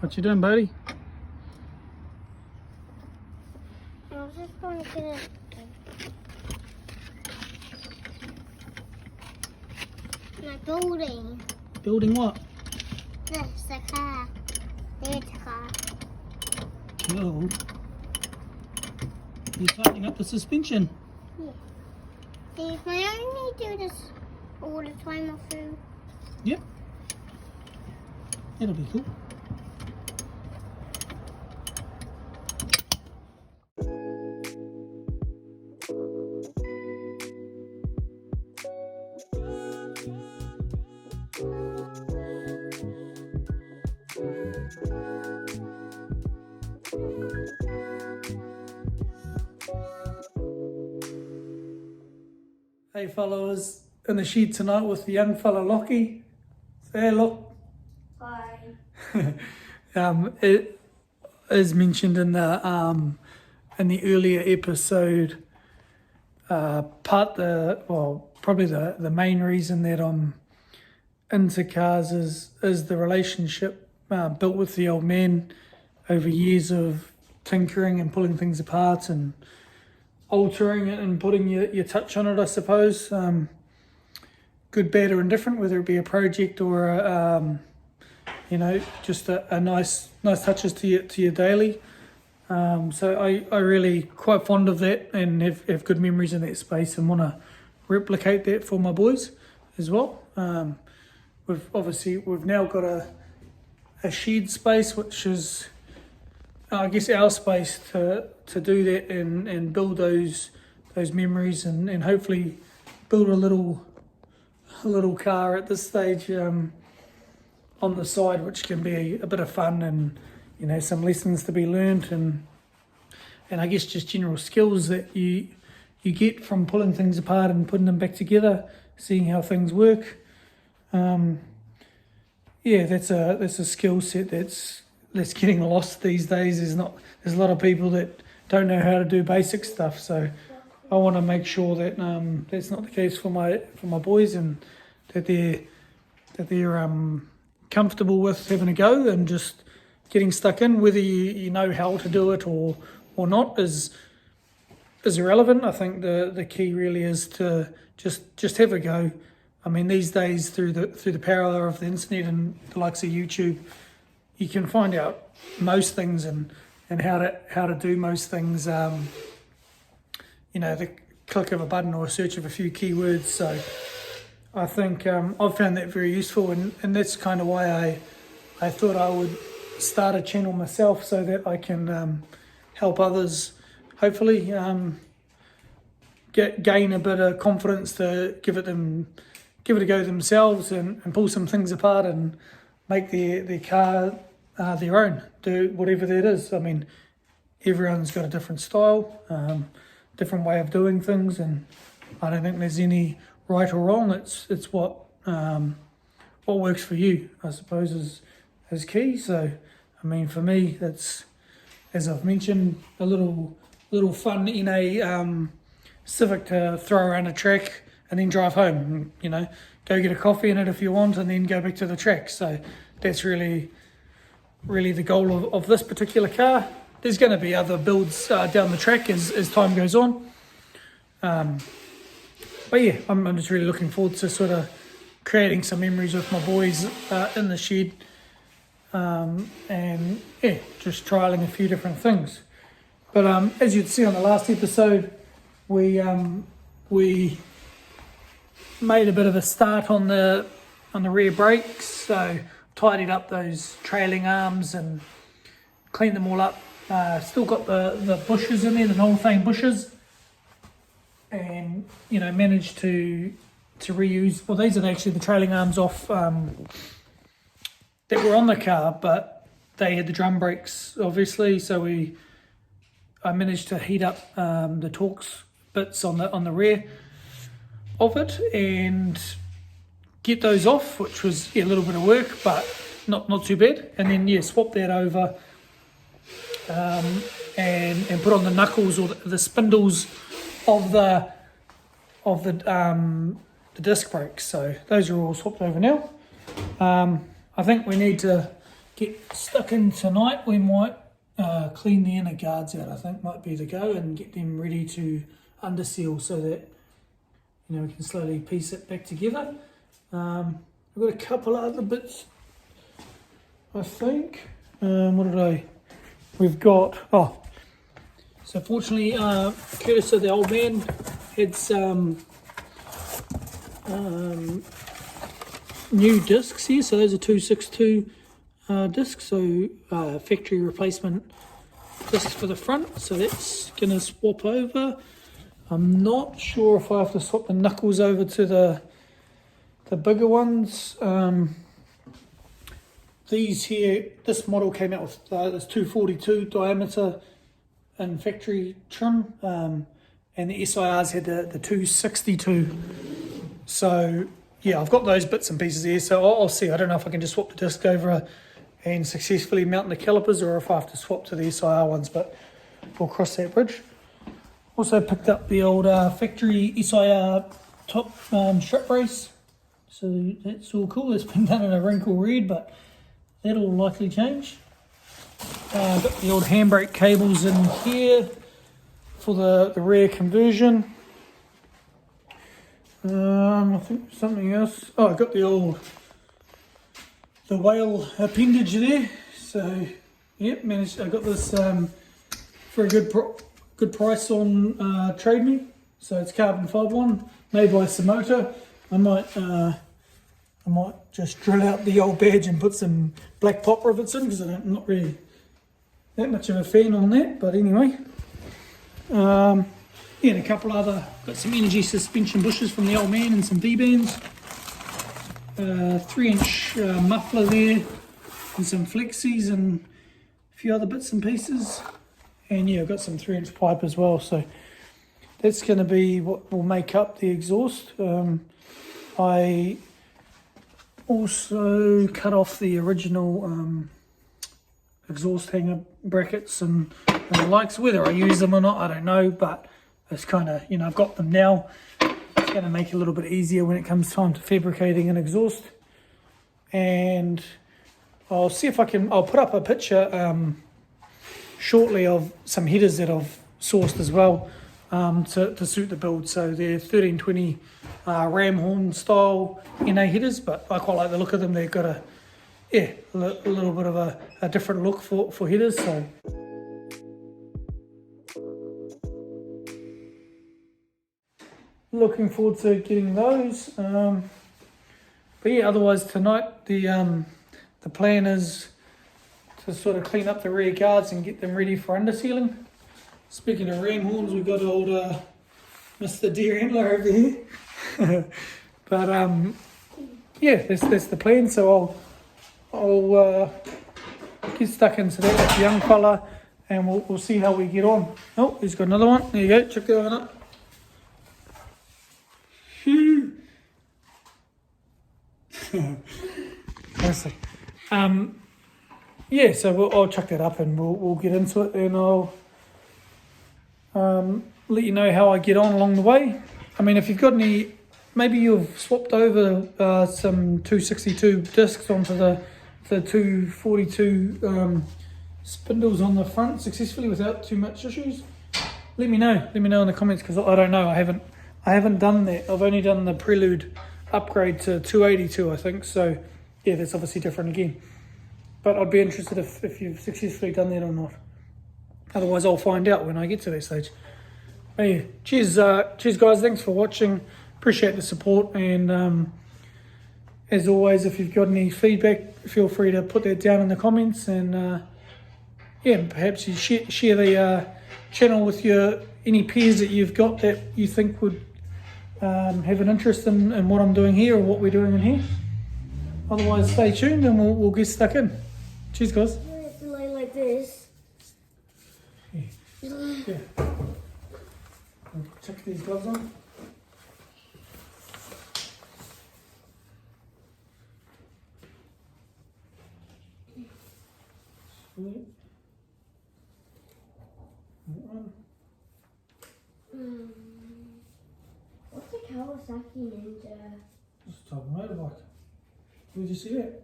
What you doing, buddy? I was just going to get it. My building. Building what? This, the car. There's the car. Oh. You're tightening up the suspension. Yeah. See, if I only do this all the time or through. Yep. That'll be cool. Hey fellas, in the shed tonight with the young fella Lockie. Say hey, Lock. Bye. It is mentioned in the earlier episode. Probably the main reason that I'm into cars is the relationship built with the old man over years of tinkering and pulling things apart and altering it and putting your touch on it, I suppose. Good, bad or indifferent, whether it be a project or just a nice touches to your daily. So I really quite fond of that and have good memories in that space and want to replicate that for my boys as well. We've now got a shed space, which is I guess our space to do that and build those memories and hopefully build a little car at this stage on the side, which can be a bit of fun and some lessons to be learnt and I guess just general skills that you get from pulling things apart and putting them back together, seeing how things work. That's a skill set that's getting lost these days. There's a lot of people that don't know how to do basic stuff, so I want to make sure that that's not the case for my boys and that they're comfortable with having a go and just getting stuck in. Whether you know how to do it or not is irrelevant. I think the key really is to just have a go. I mean, these days through the power of the internet and the likes of YouTube, you can find out most things and how to do most things. The click of a button or a search of a few keywords. So I think I've found that very useful, and that's kind of why I thought I would start a channel myself so that I can help others, hopefully gain a bit of confidence to give it a go themselves and pull some things apart and make their car their own, do whatever that is. I mean, everyone's got a different style, different way of doing things, and I don't think there's any right or wrong. It's what works for you, I suppose, is key. So, I mean, for me, it's, as I've mentioned, a little fun in a Civic to throw around a track and then drive home. Go get a coffee in it if you want, and then go back to the track. So that's really the goal of this particular car. There's going to be other builds down the track as time goes on. But yeah, I'm just really looking forward to sort of creating some memories with my boys in the shed. And yeah, just trialling a few different things. But as you'd see on the last episode, we made a bit of a start on the rear brakes. So tidied up those trailing arms and cleaned them all up. Still got the bushes in there, the Nolthane bushes, and managed to reuse. Well, these are actually the trailing arms off that were on the car, but they had the drum brakes obviously. So I managed to heat up the Torx bits on the rear of it and get those off, which was a little bit of work, but not too bad. And then swap that over and put on the knuckles or the spindles of the disc brakes. So those are all swapped over now. I think we need to get stuck in tonight, we might clean the inner guards out, I think might be the go, and get them ready to underseal so that we can slowly piece it back together. I've got a couple of other bits, I think. We've got, so fortunately, Curtis, the old man, had some new discs here. So those are 262 discs, so factory replacement discs for the front. So that's going to swap over. I'm not sure if I have to swap the knuckles over to the bigger ones. These here, this model came out with this 242 diameter in factory trim, and the SIRs had the 262. So yeah, I've got those bits and pieces here, so I'll see. I don't know if I can just swap the disc over and successfully mount the calipers, or if I have to swap to the SIR ones, but we'll cross that bridge. Also picked up the old factory SIR top strip brace, so that's all cool. It's been done in a wrinkle red, but that'll likely change. Got the old handbrake cables in here for the rear conversion. I think something else. Oh, I got the whale appendage there. So, yep, managed. I got this for a good price on Trade Me. So it's carbon fibre one, made by Samoto. I might just drill out the old badge and put some black pop rivets in, because I'm not really that much of a fan on that. But anyway, and a couple other, got some energy suspension bushes from the old man and some V-bands. 3-inch muffler there, and some flexies and a few other bits and pieces. And yeah, I've got some 3-inch pipe as well. So that's going to be what will make up the exhaust. I also cut off the original exhaust hanger brackets and the likes. Whether I use them or not, I don't know, but it's kind of, I've got them now. It's going to make it a little bit easier when it comes time to fabricating an exhaust. And I'll see if I'll put up a picture shortly of some headers that I've sourced as well, to suit the build. So they're 1320 ram horn style NA headers, but I quite like the look of them. They've got a little bit of a different look for headers. So looking forward to getting those. But yeah, otherwise tonight the plan is to sort of clean up the rear guards and get them ready for undersealing. Speaking of ram horns, we've got old Mr. Deer Antler over here. But yeah, that's the plan. So I'll get stuck into that young fella, and we'll see how we get on. Oh, he's got another one. There you go. Check that one up. Honestly. Yeah, so I'll chuck that up and we'll get into it, and I'll let you know how I get on along the way. I mean, if you've got any, maybe you've swapped over some 262 discs onto the 242 spindles on the front successfully without too much issues. Let me know in the comments, because I don't know. I haven't done that. I've only done the Prelude upgrade to 282, I think. So yeah, that's obviously different again. But I'd be interested if you've successfully done that or not. Otherwise, I'll find out when I get to that stage. But yeah, cheers guys. Thanks for watching. Appreciate the support. And as always, if you've got any feedback, feel free to put that down in the comments. And yeah, perhaps you share the channel with any peers that you've got that you think would have an interest in what I'm doing here or what we're doing in here. Otherwise, stay tuned and we'll get stuck in. Cheers, guys. You have to lay like this. Yeah. Check these gloves on. Sweet. What's a Kawasaki Ninja? Just a motorbike. Where'd you see that?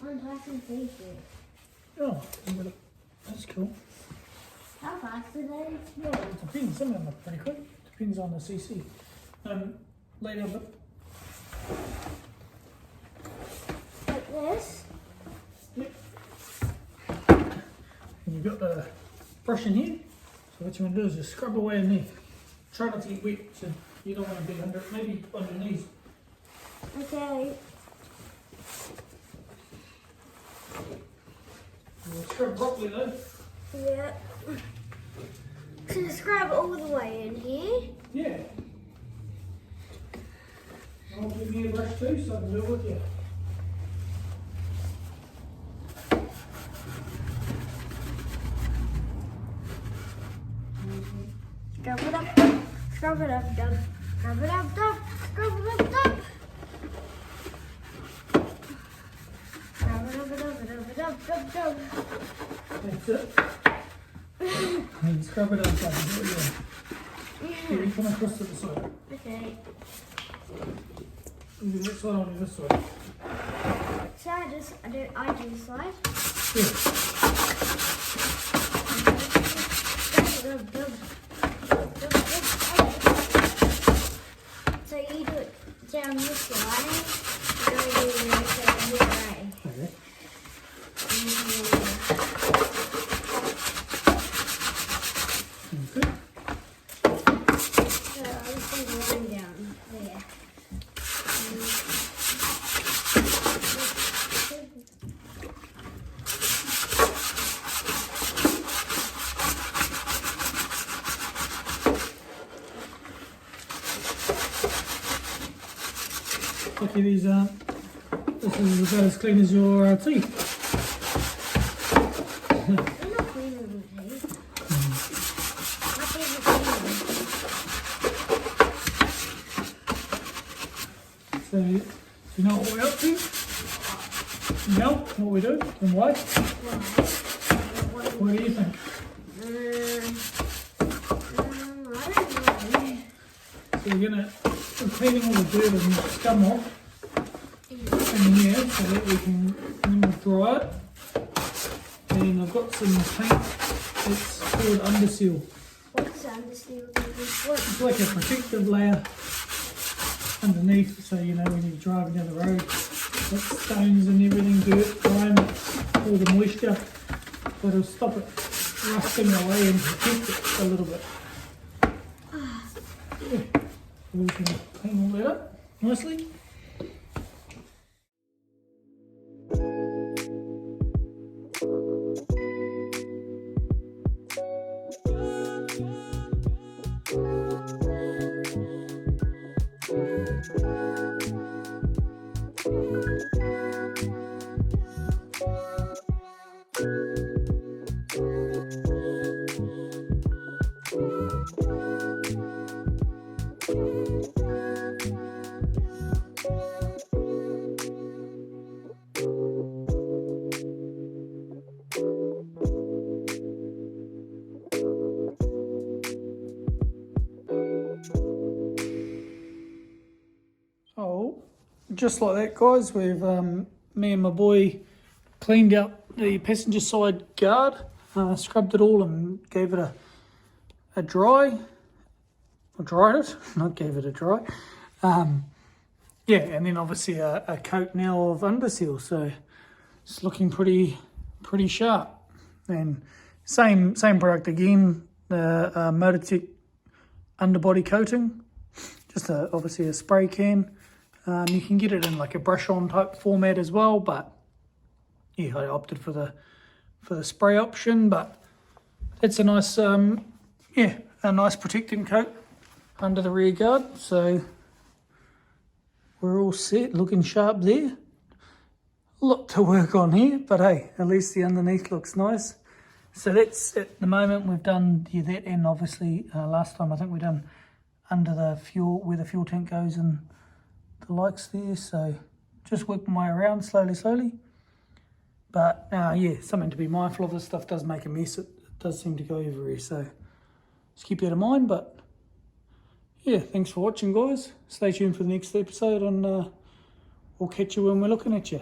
On Tyson Facebook. Oh, that's cool. How fast are they? Well, it depends. Some of them are pretty quick. Depends on the CC. Later, but Like this? yep. And you've got the brush in here. So what you want to do is just scrub away in there. Try not to get wet, so you don't want to be under, maybe on your knees. Okay. You'll scrub properly though. Yeah. So scrub all the way in here. Yeah. I'll give me a brush too, so I can do it with you. Scrub it up, scrub it up, dub. Scrub it up, dub. Scrub it up, dub. Scrub it up, dub, dub, dub. That's it. And scrub it up, so I can do it again. Here, you come across to the side. Okay. You do this side, I'll do this side. So I do this side. Yeah. Dub, dub, dub. So you do it down this side. You go do it down here, right? Okay. Good. So I'll just put the line down there. Lucky these aren't. This is about as clean as your teeth. I'm not cleaning the teeth. My teeth are clean. So, you know what we're up to? You know what we do and why? What do you think? I don't know. So we're cleaning all the dirt and scum off in here so that we can then we'll dry it. And I've got some paint. It's called Underseal. What's understeel? It's like a protective layer underneath, so you know when you're driving down the road, that stones and everything, dirt, grime, all the moisture, but it'll stop it rusting away and protect it a little bit. Yeah. We can clean all that up nicely. Oh, just like that, guys, we've me and my boy cleaned out the passenger side guard, scrubbed it all and gave it a dry, or dried it, not gave it a dry. Yeah, and then obviously a coat now of Underseal, so it's looking pretty sharp. And same product again, the Motortech underbody coating, just obviously a spray can. You can get it in like a brush-on type format as well, but yeah, I opted for the spray option. But it's a nice, yeah, a nice protecting coat under the rear guard. So we're all set, looking sharp there. A lot to work on here, but hey, at least the underneath looks nice. So that's at the moment we've done that, and obviously last time I think we done under the fuel, where the fuel tank goes and the likes there. So just working my way around slowly. But yeah, something to be mindful of. This stuff does make a mess. It does seem to go everywhere. So just keep that in mind. But yeah, thanks for watching, guys. Stay tuned for the next episode, and we'll catch you when we're looking at you.